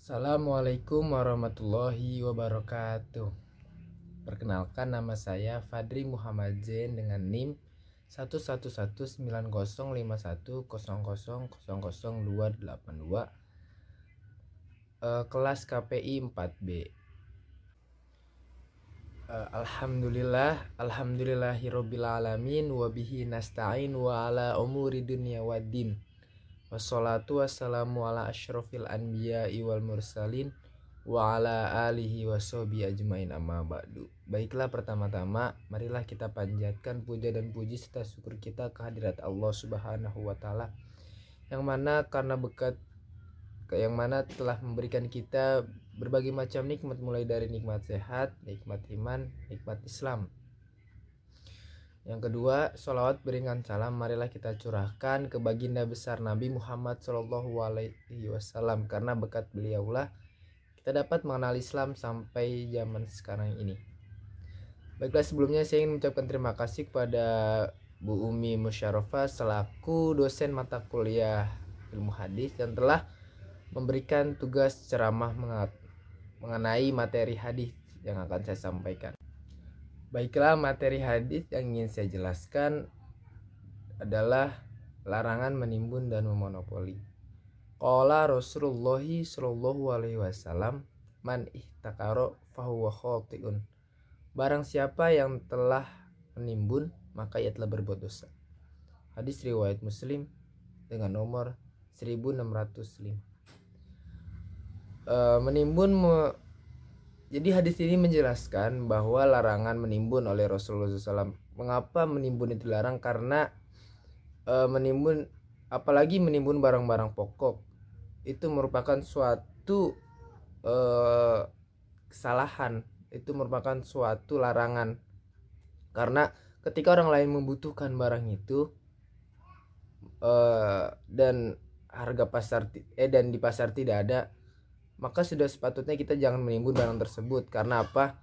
Assalamualaikum warahmatullahi wabarakatuh. Perkenalkan, nama saya Fadri Muhammad Zain dengan NIM 111905100000282, kelas KPI 4B. Alhamdulillahirabbil alamin wa bihi nasta'in wa ala umuri dunya waddin. Wassalatu wassalamu ala asyrafil anbiya'i wal mursalin wa ala alihi washabihi ajmain, amma ba'du. Baiklah, pertama-tama marilah kita panjatkan puja dan puji serta syukur kita kehadirat Allah Subhanahu wa taala yang mana telah memberikan kita berbagai macam nikmat, mulai dari nikmat sehat, nikmat iman, nikmat Islam. Yang kedua, sholawat berikan salam marilah kita curahkan ke baginda besar Nabi Muhammad SAW, karena berkat beliaulah kita dapat mengenal Islam sampai zaman sekarang ini. Baiklah, sebelumnya saya ingin mengucapkan terima kasih kepada Bu Umi Musyarafah selaku dosen mata kuliah ilmu hadis yang telah memberikan tugas ceramah mengenai materi hadis yang akan saya sampaikan. Baiklah, materi hadis yang ingin saya jelaskan adalah larangan menimbun dan memonopoli. Qala Rasulullah sallallahu alaihi wasallam, man ihtakaro fahuwa khati'un. Barang siapa yang telah menimbun, maka ia telah berbuat dosa. Hadis riwayat Muslim dengan nomor 1605. Jadi hadis ini menjelaskan bahwa larangan menimbun oleh Rasulullah SAW. Mengapa menimbun itu dilarang? Karena menimbun, apalagi menimbun barang-barang pokok, itu merupakan suatu kesalahan, itu merupakan suatu larangan. Karena ketika orang lain membutuhkan barang itu dan harga pasar dan di pasar tidak ada, maka sudah sepatutnya kita jangan menimbun barang tersebut. Karena apa?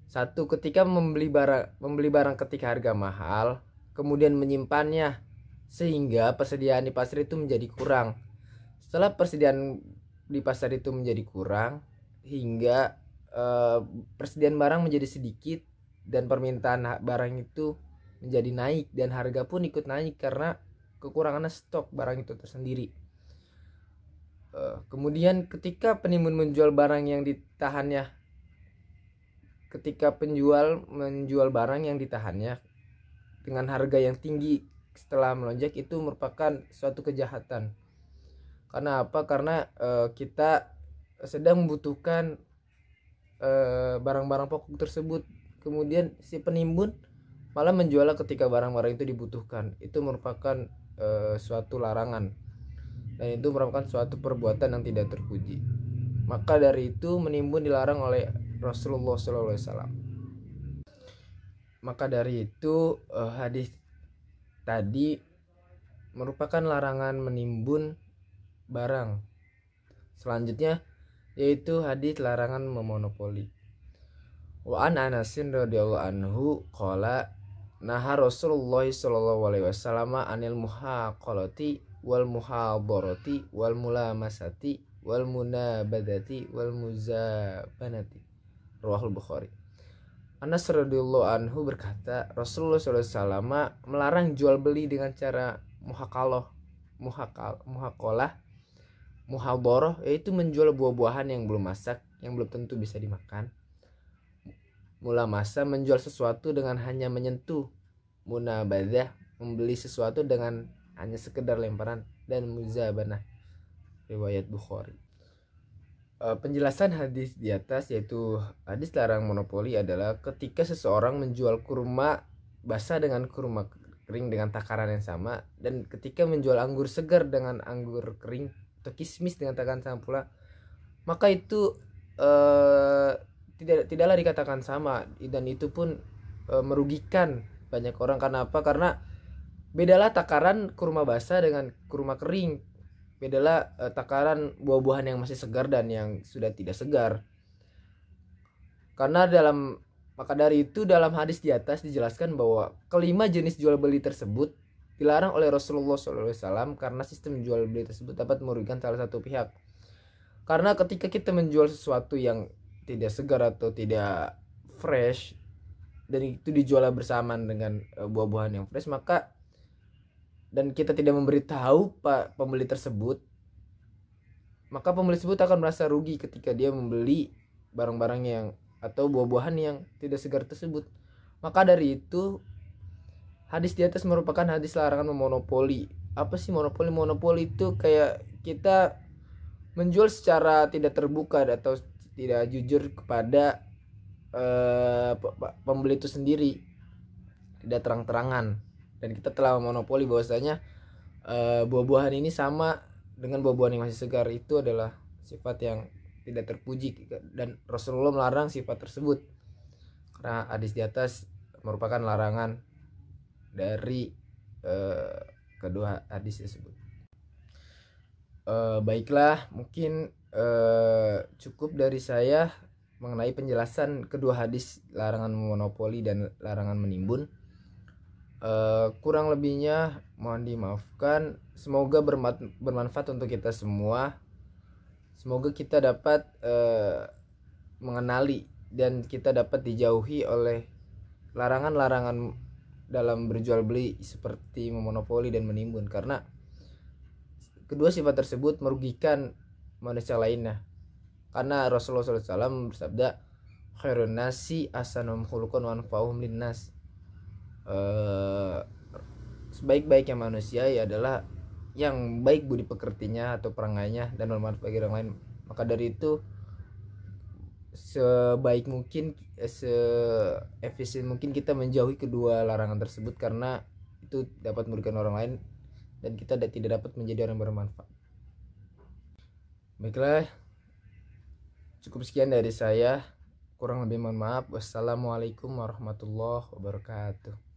Satu, ketika membeli barang ketika harga mahal, kemudian menyimpannya sehingga persediaan di pasar itu menjadi kurang. Setelah persediaan di pasar itu menjadi kurang hingga persediaan barang menjadi sedikit dan permintaan barang itu menjadi naik dan harga pun ikut naik karena kekurangan stok barang itu tersendiri. Kemudian ketika penimbun menjual barang yang ditahannya, ketika penjual menjual barang yang ditahannya dengan harga yang tinggi setelah melonjak, itu merupakan suatu kejahatan. Karena apa? Karena kita sedang membutuhkan barang-barang pokok tersebut, kemudian si penimbun malah menjualnya ketika barang-barang itu dibutuhkan. Itu merupakan suatu larangan, dan itu merupakan suatu perbuatan yang tidak terpuji. Maka dari itu menimbun dilarang oleh Rasulullah SAW. Maka dari itu hadis tadi merupakan larangan menimbun barang. Selanjutnya yaitu hadis larangan memonopoli. Wa an Anasin radhiyallahu anhu qala naha Rasulullah sallallahu alaihi wasallam anil muhaqalati wal muhadarati wal mulamasati wal munabadati wal muzabanati, rawahul Bukhari. Anas radhiyallahu anhu berkata, Rasulullah SAW melarang jual beli dengan cara muhaqalah, muhadarah yaitu menjual buah-buahan yang belum masak, yang belum tentu bisa dimakan. Mulamasa, menjual sesuatu dengan hanya menyentuh. Munabadah, membeli sesuatu dengan hanya sekedar lemparan. Dan muzabanah, riwayat Bukhari. Penjelasan hadis di atas, yaitu hadis larang monopoli, adalah ketika seseorang menjual kurma basah dengan kurma kering dengan takaran yang sama, dan ketika menjual anggur segar dengan anggur kering atau kismis dengan takaran sama pula, maka itu tidaklah dikatakan sama, dan itu pun merugikan banyak orang. Karena apa? Karena bedalah takaran kurma basah dengan kurma kering, bedalah takaran buah-buahan yang masih segar dan yang sudah tidak segar. Maka dari itu dalam hadis di atas dijelaskan bahwa kelima jenis jual beli tersebut dilarang oleh Rasulullah SAW karena sistem jual beli tersebut dapat merugikan salah satu pihak. Karena ketika kita menjual sesuatu yang tidak segar atau tidak fresh dan itu dijual bersamaan dengan buah-buahan yang fresh, maka dan kita tidak memberitahu pembeli tersebut, maka pembeli tersebut akan merasa rugi ketika dia membeli barang-barang yang atau buah-buahan yang tidak segar tersebut. Maka dari itu hadis di atas merupakan hadis larangan memonopoli. Apa sih monopoli? Monopoli itu kayak kita menjual secara tidak terbuka atau tidak jujur kepada pembeli itu sendiri, tidak terang-terangan, dan kita telah memonopoli bahwasanya buah-buahan ini sama dengan buah-buahan yang masih segar. Itu adalah sifat yang tidak terpuji dan Rasulullah melarang sifat tersebut karena hadis di atas merupakan larangan dari kedua hadis tersebut. Baiklah, mungkin cukup dari saya mengenai penjelasan kedua hadis larangan memonopoli dan larangan menimbun. Kurang lebihnya mohon dimaafkan. Semoga bermanfaat untuk kita semua. Semoga kita dapat mengenali dan kita dapat dijauhi oleh larangan-larangan dalam berjual beli seperti memonopoli dan menimbun, karena kedua sifat tersebut merugikan manusia lainnya. Karena Rasulullah SAW bersabda, khairun nasi ahsanuhum khuluqan wa anfa'uhum linnas. Sebaik-baiknya manusia adalah yang baik budi pekertinya atau perangainya dan bermanfaat bagi orang lain. Maka dari itu sebaik mungkin, seefisien mungkin kita menjauhi kedua larangan tersebut, karena itu dapat merugikan orang lain dan kita tidak dapat menjadi orang bermanfaat. Baiklah, cukup sekian dari saya. Kurang lebih mohon maaf. Wassalamualaikum warahmatullahi wabarakatuh.